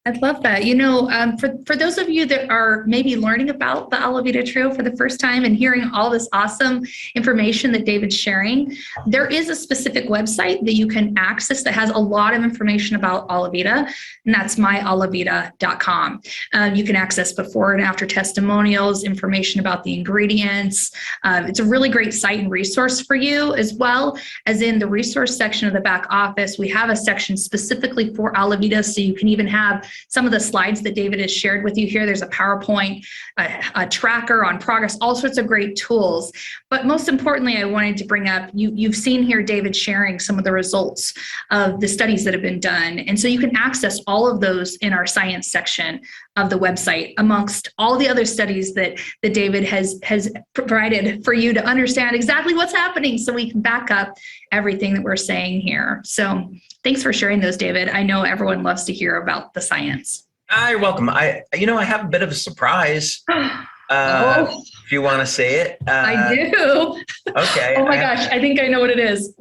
I love that. For those of you that are maybe learning about the Alavita Trail for the first time and hearing all this awesome information that David's sharing, there is a specific website that you can access that has a lot of information about Alavita, and that's myalavita.com. You can access before and after testimonials, information about the ingredients. It's a really great site and resource for you, as well as in the resource section of the back office. We have a section specifically for Alavita, so you can even have some of the slides that David has shared with you here. There's a PowerPoint, a tracker on progress, all sorts of great tools. But most importantly, I wanted to bring up, you've seen here David sharing some of the results of the studies that have been done. And so you can access all of those in our science section of the website, amongst all the other studies that David has provided for you to understand exactly what's happening, so we can back up everything that we're saying here. So thanks for sharing those, David. I know everyone loves to hear about the science. You're welcome. I have a bit of a surprise. If you want to say it. I do. Okay. Oh my gosh, I think I know what it is.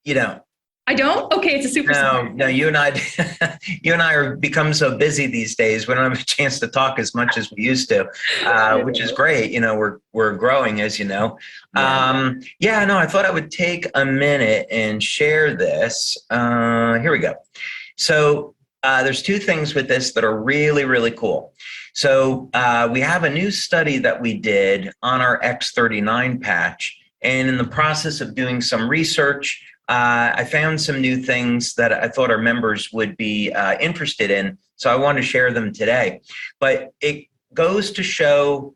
You don't. I don't? Okay, it's a super surprise. No, you and I are become so busy these days. We don't have a chance to talk as much as we used to, which is great. We're growing, as you know. I thought I would take a minute and share this. Here we go. So there's two things with this that are really, really cool. So we have a new study that we did on our X39 patch, and in the process of doing some research, I found some new things that I thought our members would be interested in, so I want to share them today. But it goes to show,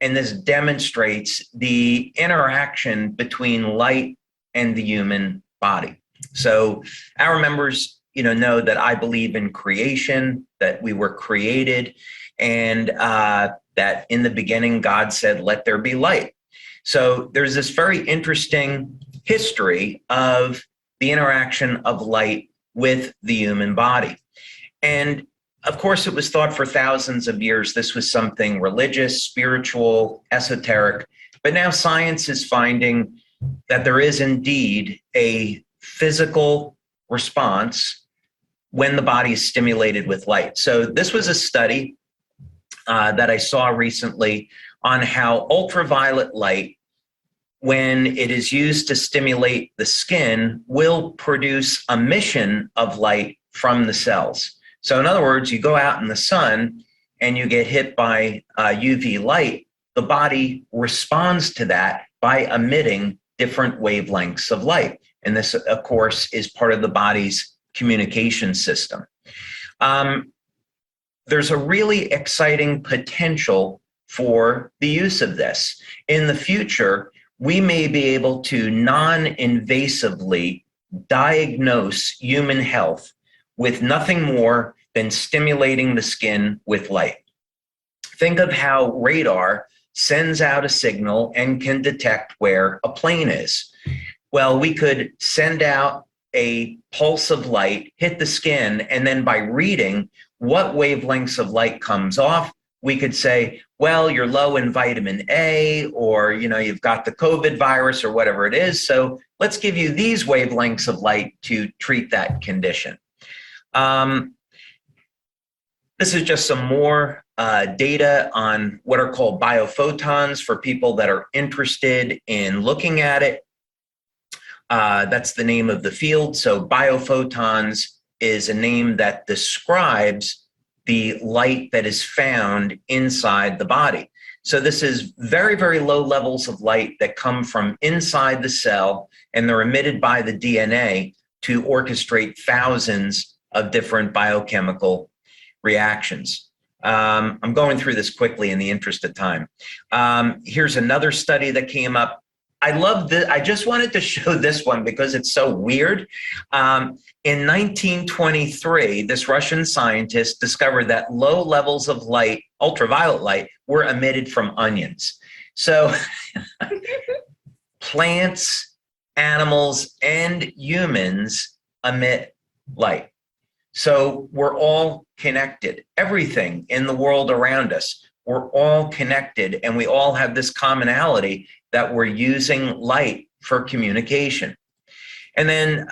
and this demonstrates the interaction between light and the human body. So our members, know that I believe in creation, that we were created, and that in the beginning God said, "Let there be light." So there's this very interesting history of the interaction of light with the human body. And of course, it was thought for thousands of years this was something religious, spiritual, esoteric, but now science is finding that there is indeed a physical response when the body is stimulated with light. So this was a study that I saw recently on how ultraviolet light, when it is used to stimulate the skin, will produce emission of light from the cells. So in other words, you go out in the sun and you get hit by UV light, the body responds to that by emitting different wavelengths of light. And this, of course, is part of the body's communication system. There's a really exciting potential for the use of this. In the future, we may be able to non-invasively diagnose human health with nothing more than stimulating the skin with light. Think of how radar sends out a signal and can detect where a plane is. Well, we could send out a pulse of light, hit the skin, and then by reading what wavelengths of light comes off, we could say, well, you're low in vitamin A, or you've got the COVID virus or whatever it is. So let's give you these wavelengths of light to treat that condition. This is just some more data on what are called biophotons for people that are interested in looking at it. That's the name of the field. So biophotons is a name that describes the light that is found inside the body. So this is very, very low levels of light that come from inside the cell, and they're emitted by the DNA to orchestrate thousands of different biochemical reactions. I'm going through this quickly in the interest of time. Here's another study that came up. I love this. I just wanted to show this one because it's so weird. In 1923, this Russian scientist discovered that low levels of light, ultraviolet light, were emitted from onions. So plants, animals, and humans emit light. So we're all connected. Everything in the world around us, we're all connected, and we all have this commonality that we're using light for communication. And then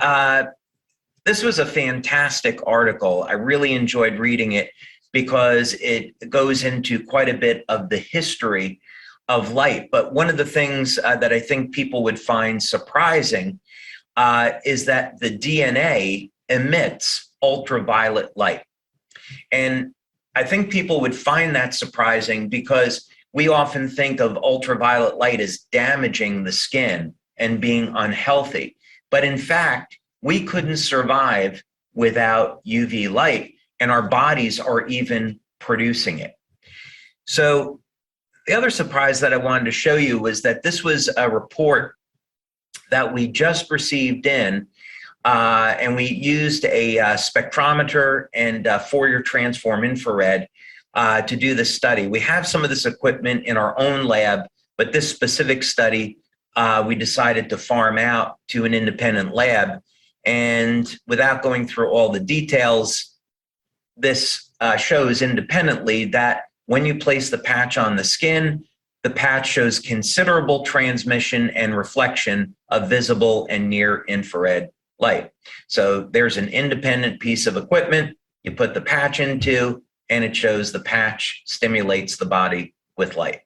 this was a fantastic article. I really enjoyed reading it because it goes into quite a bit of the history of light. But one of the things that I think people would find surprising is that the DNA emits ultraviolet light. And I think people would find that surprising because we often think of ultraviolet light as damaging the skin and being unhealthy. But in fact, we couldn't survive without UV light, and our bodies are even producing it. So the other surprise that I wanted to show you was that this was a report that we just received in, and we used a spectrometer and Fourier transform infrared to do this study. We have some of this equipment in our own lab, but this specific study, we decided to farm out to an independent lab. And without going through all the details, this shows independently that when you place the patch on the skin, the patch shows considerable transmission and reflection of visible and near infrared light. So there's an independent piece of equipment you put the patch into, and it shows the patch stimulates the body with light.